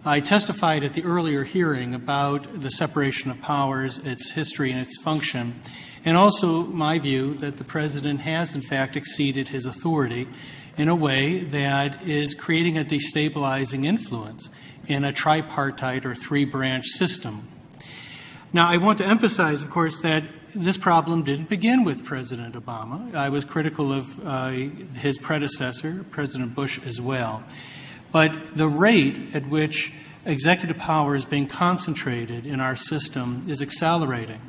I testified at the earlier hearing about the separation of powers, its history and its function, and also my view that the President has in fact exceeded his authority in a way that is creating a destabilizing influence in a tripartite or three-branch system. Now, I want to emphasize, of course, that this problem didn't begin with President Obama. I was critical of his predecessor, President Bush, as well. But the rate at which executive power is being concentrated in our system is accelerating.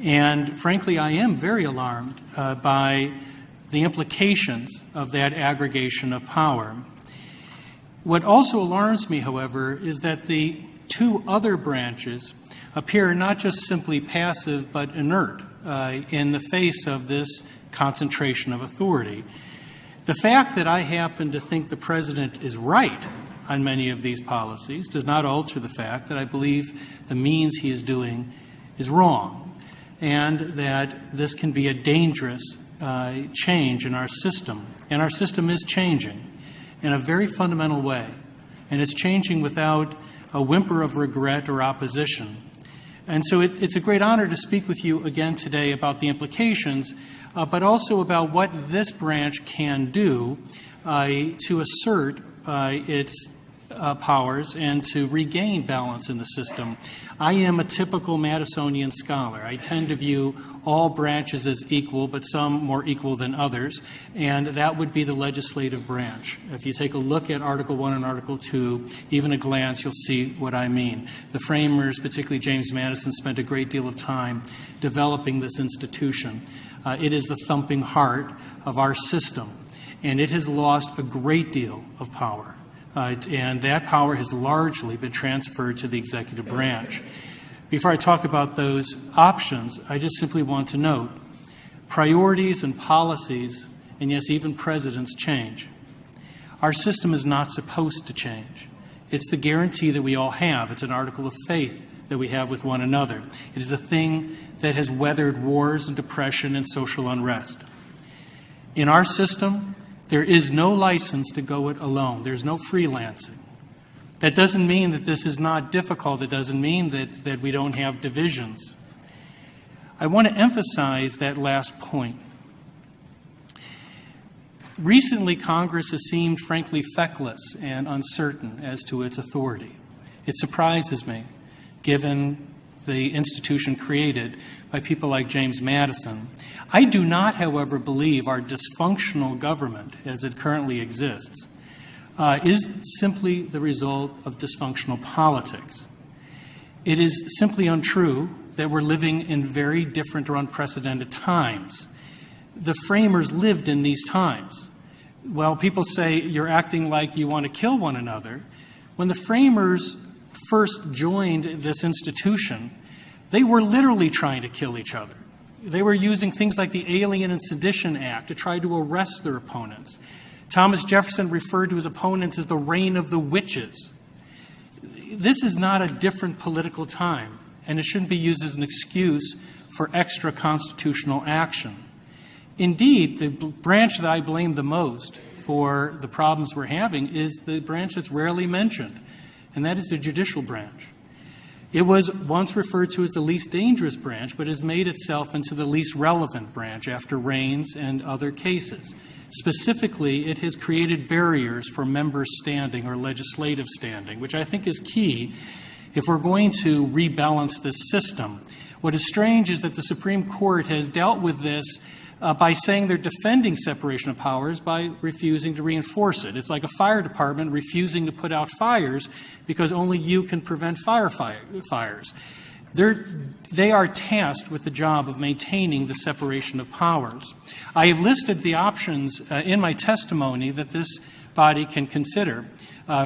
And frankly, I am very alarmed by the implications of that aggregation of power. What also alarms me, however, is that the two other branches appear not just simply passive but inert in the face of this concentration of authority. The fact that I happen to think the President is right on many of these policies does not alter the fact that I believe the means he is doing is wrong, and that this can be a dangerous change in our system. And our system is changing in a very fundamental way, and it's changing without a whimper of regret or opposition. And so it's a great honor to speak with you again today about the implications, but also about what this branch can do to assert its powers and to regain balance in the system. I am a typical Madisonian scholar. I tend to view all branches as equal, but some more equal than others, and that would be the legislative branch. If you take a look at Article 1 and Article 2, even a glance, you'll see what I mean. The framers, particularly James Madison, spent a great deal of time developing this institution. It is the thumping heart of our system, and it has lost a great deal of power. And that power has largely been transferred to the executive branch. Before I talk about those options, I just simply want to note priorities and policies, and yes, even presidents change. Our system is not supposed to change. It's the guarantee that we all have. It's an article of faith that we have with one another. It is a thing that has weathered wars and depression and social unrest. In our system, there is no license to go it alone. There's no freelancing. That doesn't mean that this is not difficult. It doesn't mean that we don't have divisions. I want to emphasize that last point. Recently, Congress has seemed frankly feckless and uncertain as to its authority. It surprises me, given the institution created by people like James Madison. I do not, however, believe our dysfunctional government, as it currently exists, is simply the result of dysfunctional politics. It is simply untrue that we're living in very different or unprecedented times. The framers lived in these times. Well, people say you're acting like you want to kill one another. When the framers first joined this institution, they were literally trying to kill each other. They were using things like the Alien and Sedition Act to try to arrest their opponents. Thomas Jefferson referred to his opponents as the reign of the witches. This is not a different political time, and it shouldn't be used as an excuse for extra constitutional action. Indeed, the branch that I blame the most for the problems we're having is the branch that's rarely mentioned, and that is the judicial branch. It was once referred to as the least dangerous branch, but has made itself into the least relevant branch after Raines and other cases. Specifically, it has created barriers for member standing or legislative standing, which I think is key if we're going to rebalance this system. What is strange is that the Supreme Court has dealt with this by saying they're defending separation of powers by refusing to reinforce it. It's like a fire department refusing to put out fires because only you can prevent fires. They are tasked with the job of maintaining the separation of powers. I have listed the options in my testimony that this body can consider,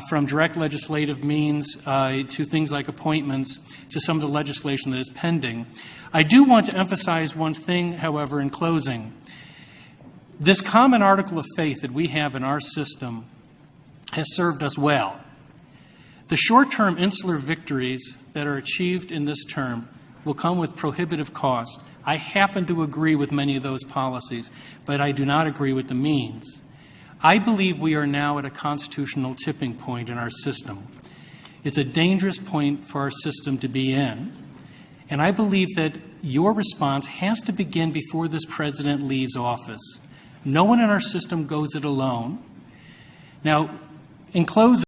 from direct legislative means to things like appointments to some of the legislation that is pending. I do want to emphasize one thing, however, in closing. This common article of faith that we have in our system has served us well. The short-term insular victories that are achieved in this term will come with prohibitive costs. I happen to agree with many of those policies, but I do not agree with the means. I believe we are now at a constitutional tipping point in our system. It's a dangerous point for our system to be in. And I believe that your response has to begin before this president leaves office. No one in our system goes it alone. Now, in closing,